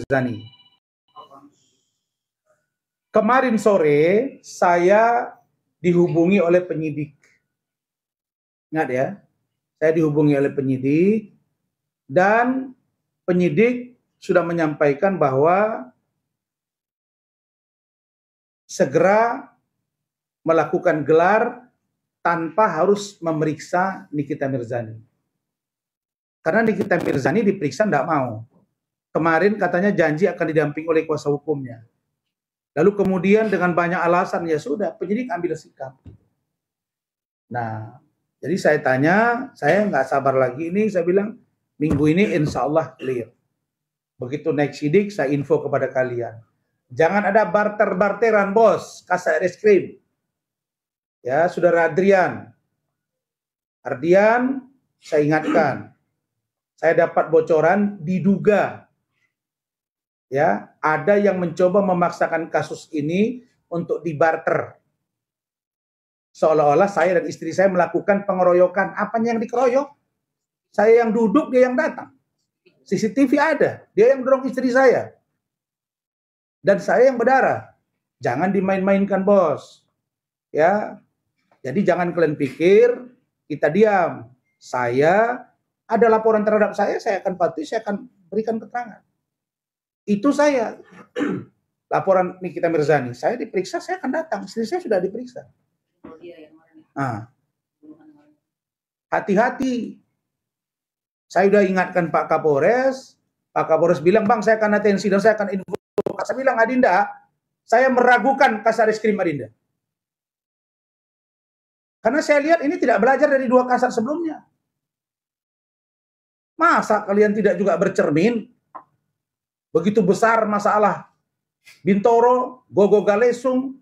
Mirzani. Kemarin sore saya dihubungi oleh penyidik. Ingat ya, saya dihubungi oleh penyidik dan penyidik sudah menyampaikan bahwa segera melakukan gelar tanpa harus memeriksa Nikita Mirzani. Karena Nikita Mirzani diperiksa tidak mau. Kemarin katanya janji akan didampingi oleh kuasa hukumnya. Lalu kemudian dengan banyak alasan, ya sudah, penyidik ambil sikap. Nah, jadi saya tanya, saya nggak sabar lagi ini, saya bilang, minggu ini insya Allah clear. Begitu naik sidik, saya info kepada kalian. Jangan ada barter-barteran, bos, Kasat Reskrim. Ya, saudara Ardian, saya ingatkan, saya dapat bocoran diduga ya ada yang mencoba memaksakan kasus ini untuk dibarter. Seolah-olah saya dan istri saya melakukan pengeroyokan. Apanya yang dikeroyok? Saya yang duduk, dia yang datang. CCTV ada, dia yang dorong istri saya. Dan saya yang berdarah. Jangan dimain-mainkan, bos. Ya. Jadi jangan kalian pikir kita diam. Saya ada laporan terhadap saya akan patuhi, saya akan berikan keterangan. Itu saya. Laporan Nikita Mirzani, saya diperiksa, saya akan datang. Istri saya sudah diperiksa. Hati-hati. Saya sudah ingatkan Pak Kapolres. Pak Kapolres bilang, bang, saya akan atensi dan saya akan info. Saya bilang, Adinda, saya meragukan Kasat Reskrim Adinda. Karena saya lihat ini tidak belajar dari 2 kasat sebelumnya. Masa kalian tidak juga bercermin? Begitu besar masalah Bintoro, Gogo Galesung,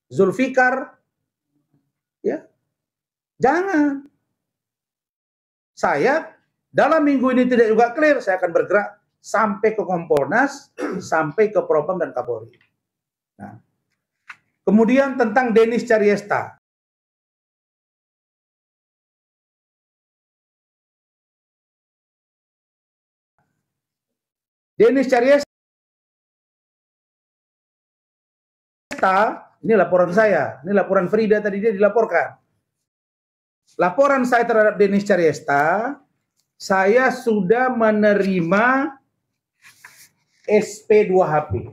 Zulfikar, ya, jangan. Saya dalam minggu ini tidak juga clear, saya akan bergerak sampai ke Kompolnas, sampai ke Propam dan Kapolri. Nah, kemudian tentang Denis Caryesta. Denis Caryesta, ini laporan saya, ini laporan Frida tadi dia dilaporkan. Laporan saya terhadap Denis Caryesta, saya sudah menerima SP2HP.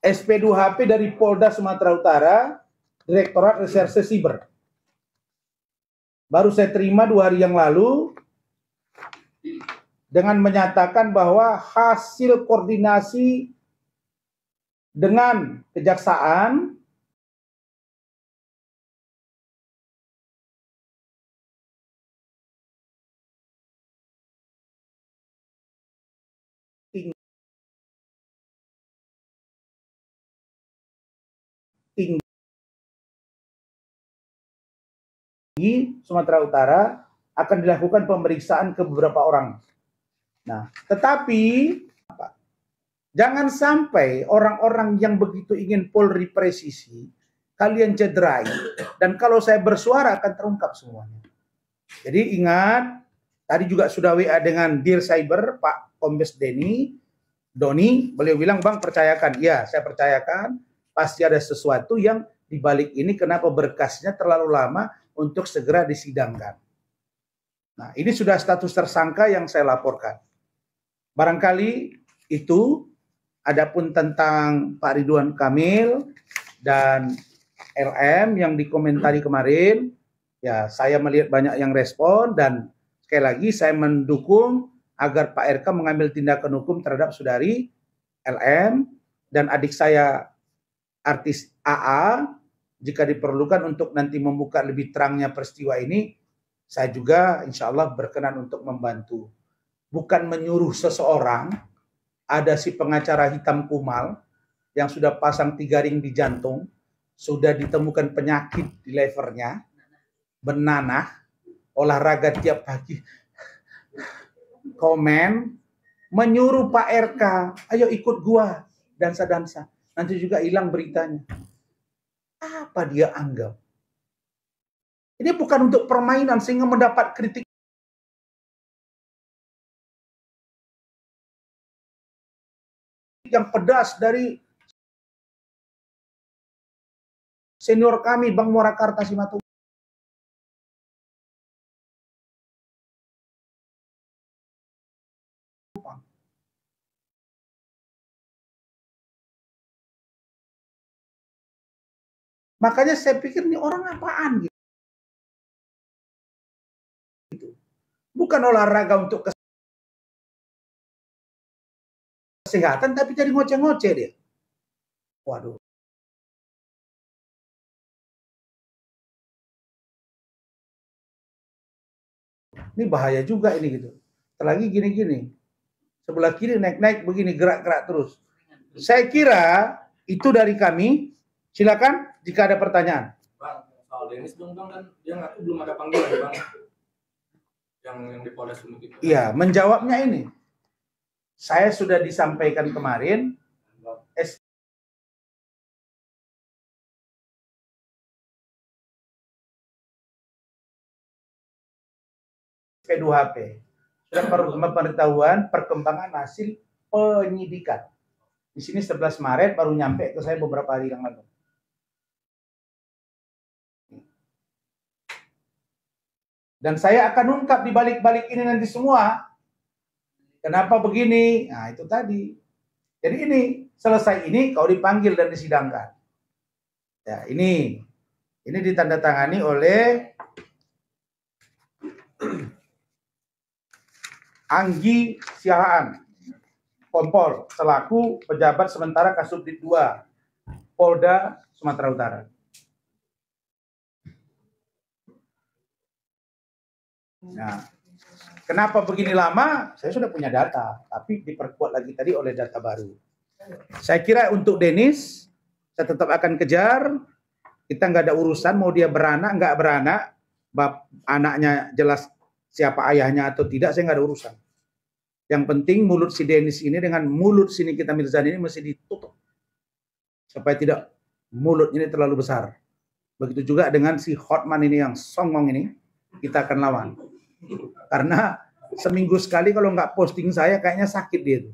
SP2HP dari Polda Sumatera Utara, Direktorat Reserse Siber. Baru saya terima 2 hari yang lalu, dengan menyatakan bahwa hasil koordinasi dengan kejaksaan tinggi Sumatera Utara akan dilakukan pemeriksaan ke beberapa orang. Nah, tetapi jangan sampai orang-orang yang begitu ingin Polri presisi, kalian cederai. Dan kalau saya bersuara akan terungkap semuanya. Jadi ingat, tadi juga sudah WA dengan Dir Cyber, Pak Kombes Doni, beliau bilang, bang percayakan. Ya, saya percayakan, pasti ada sesuatu yang dibalik ini, kenapa berkasnya terlalu lama untuk segera disidangkan. Nah, ini sudah status tersangka yang saya laporkan. Barangkali itu. Adapun tentang Pak Ridwan Kamil dan LM yang dikomentari kemarin, ya saya melihat banyak yang respon dan sekali lagi saya mendukung agar Pak RK mengambil tindakan hukum terhadap saudari LM dan adik saya artis AA jika diperlukan untuk nanti membuka lebih terangnya peristiwa ini. Saya juga insya Allah berkenan untuk membantu. Bukan menyuruh seseorang. Ada si pengacara hitam kumal yang sudah pasang 3 ring di jantung, sudah ditemukan penyakit di levernya, benanah, olahraga tiap pagi, komen, menyuruh Pak RK, ayo ikut gua, dansa-dansa, nanti juga hilang beritanya. Apa dia anggap? Ini bukan untuk permainan sehingga mendapat kritik yang pedas dari senior kami, Bang Murakarta Simatupang. Makanya saya pikir ini orang apaan gitu. Bukan olahraga untuk kesehatan, tapi jadi ngoceh-ngoceh dia. Waduh. Ini bahaya juga ini gitu. Terlagi gini-gini. Sebelah kiri naik-naik begini, gerak-gerak terus. Saya kira itu dari kami. Silakan jika ada pertanyaan. Bang, soal Denis dong Bang, kan dia ngaku belum ada panggilan Bang. Yang di Polres Sumut itu. Iya, menjawabnya ini. Saya sudah disampaikan kemarin P2HP. Sudah pemberitahuan perkembangan hasil penyidikan. Di sini 11 Maret baru nyampe ke saya beberapa hari yang lalu. Dan saya akan ungkap di balik-balik ini nanti semua. Kenapa begini? Nah, itu tadi. Jadi ini, selesai ini kau dipanggil dan disidangkan. Ya, ini ditandatangani oleh Anggi Siahaan, Kompol, selaku pejabat sementara Kasubdit 2, Polda Sumatera Utara. Nah, kenapa begini lama? Saya sudah punya data, tapi diperkuat lagi tadi oleh data baru. Saya kira untuk Denis, saya tetap akan kejar. Kita nggak ada urusan mau dia beranak, nggak beranak, anaknya jelas siapa ayahnya atau tidak, saya nggak ada urusan. Yang penting mulut si Denis ini dengan mulut si Nikita Mirzani ini mesti ditutup. Supaya tidak mulutnya ini terlalu besar. Begitu juga dengan si Hotman ini yang songong ini, kita akan lawan. Karena seminggu sekali kalau nggak posting saya kayaknya sakit dia itu.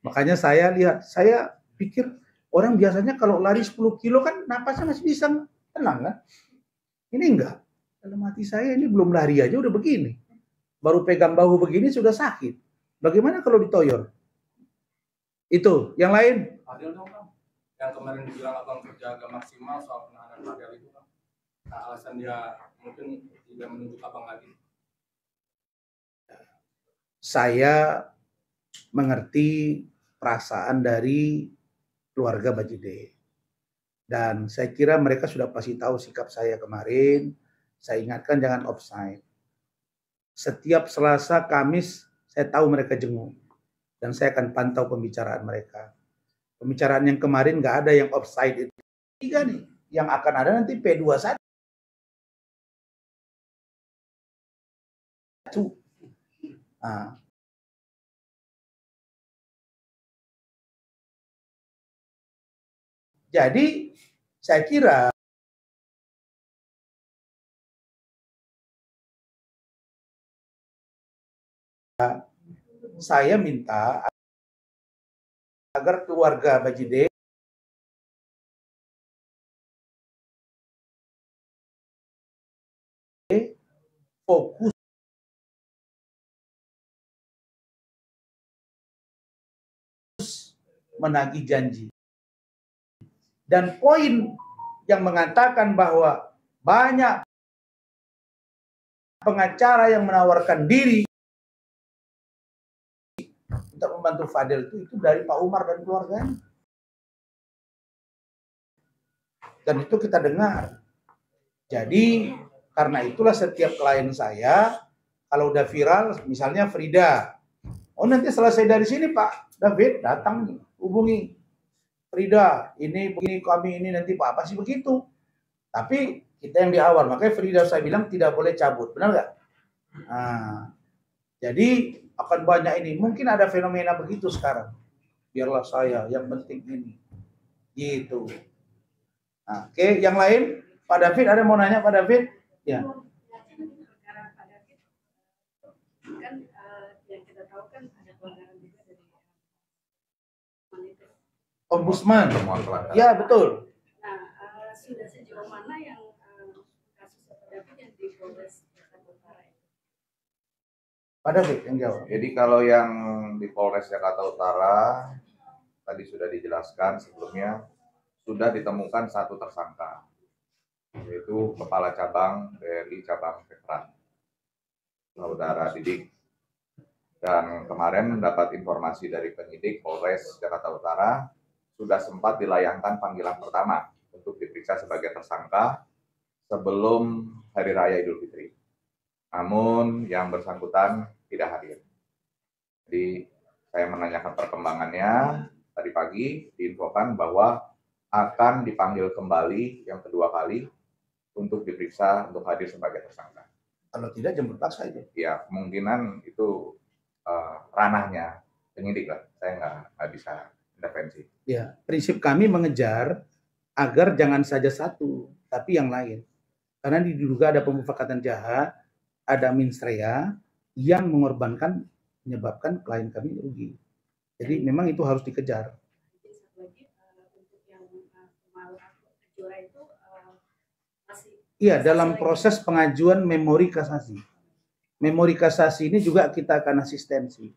Makanya saya lihat, saya pikir orang biasanya kalau lari 10 kilo kan napasnya masih bisa tenang kan. Ini enggak. Dalam hati saya ini belum lari aja udah begini. Baru pegang bahu begini sudah sakit. Bagaimana kalau ditoyor? Itu, yang lain? Adil dong Bang. Yang kemarin dibilang Abang kerja agak maksimal soal penahanan Fadel itu Bang. Nah, alasan dia mungkin tidak menunjuk Abang lagi. Saya mengerti perasaan dari keluarga Bajide. Dan saya kira mereka sudah pasti tahu sikap saya kemarin. Saya ingatkan jangan offside. Setiap Selasa, Kamis, saya tahu mereka jenguk. Dan saya akan pantau pembicaraan mereka. Pembicaraan yang kemarin nggak ada yang offside itu. Tiga nih. Yang akan ada nanti P21. Nah. Jadi saya kira saya minta agar keluarga Bajide fokus menagih janji. Dan poin yang mengatakan bahwa banyak pengacara yang menawarkan diri untuk membantu Fadel itu dari Pak Umar dan keluarganya. Dan itu kita dengar. Jadi karena itulah setiap klien saya kalau udah viral, misalnya Frida, oh nanti selesai dari sini Pak David datang nih, hubungi Frida, ini begini kami ini nanti Pak apa sih begitu. Tapi kita yang di awal, makanya Frida saya bilang tidak boleh cabut, benar nggak? Nah, jadi akan banyak ini. Mungkin ada fenomena begitu sekarang. Biarlah saya, yang penting ini. Gitu. Nah, oke, yang lain? Pak David, ada mau nanya Pak David? Ya. Kan yang kita tahu kan ada pelanggaran juga dari Ombudsman. Temuan pelanggaran. Ya betul. Nah, sudah sejauh mana yang kasus Pak David yang di Polres Jakarta Utara itu? Pak David yang jawab. Jadi kalau yang di Polres Jakarta Utara tadi sudah dijelaskan sebelumnya, sudah ditemukan satu tersangka, yaitu Kepala Cabang BRI Cabang Veteran, Saudara Didik. Dan kemarin mendapat informasi dari penyidik Polres Jakarta Utara, sudah sempat dilayangkan panggilan pertama untuk diperiksa sebagai tersangka sebelum Hari Raya Idul Fitri. Namun yang bersangkutan tidak hadir. Jadi saya menanyakan perkembangannya, tadi pagi diinfokan bahwa akan dipanggil kembali yang kedua kali untuk diperiksa untuk hadir sebagai tersangka. Kalau tidak jemput paksa itu. Ya kemungkinan itu ranahnya penyidik lah, saya nggak bisa intervensi. Ya, prinsip kami mengejar agar jangan saja satu, tapi yang lain. Karena diduga ada pemufakatan jahat, ada mens rea yang menyebabkan klien kami rugi. Jadi memang itu harus dikejar. Satu lagi untuk yang Kejora itu masih. Iya, dalam proses pengajuan memori kasasi. Memori kasasi ini juga kita akan asistensi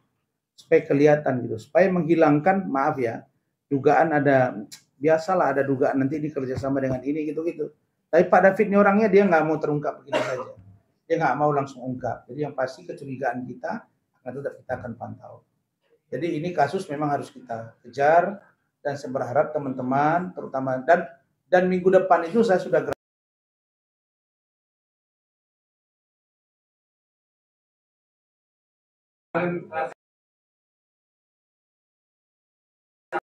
supaya kelihatan gitu, supaya menghilangkan, maaf ya, dugaan ada, biasalah ada dugaan nanti dikerjasama dengan ini gitu-gitu. Tapi Pak David ini orangnya dia nggak mau terungkap begitu saja, dia nggak mau langsung ungkap. Jadi yang pasti kecurigaan kita tetap kita akan pantau. Jadi ini kasus memang harus kita kejar dan saya berharap teman-teman terutama dan minggu depan itu saya sudah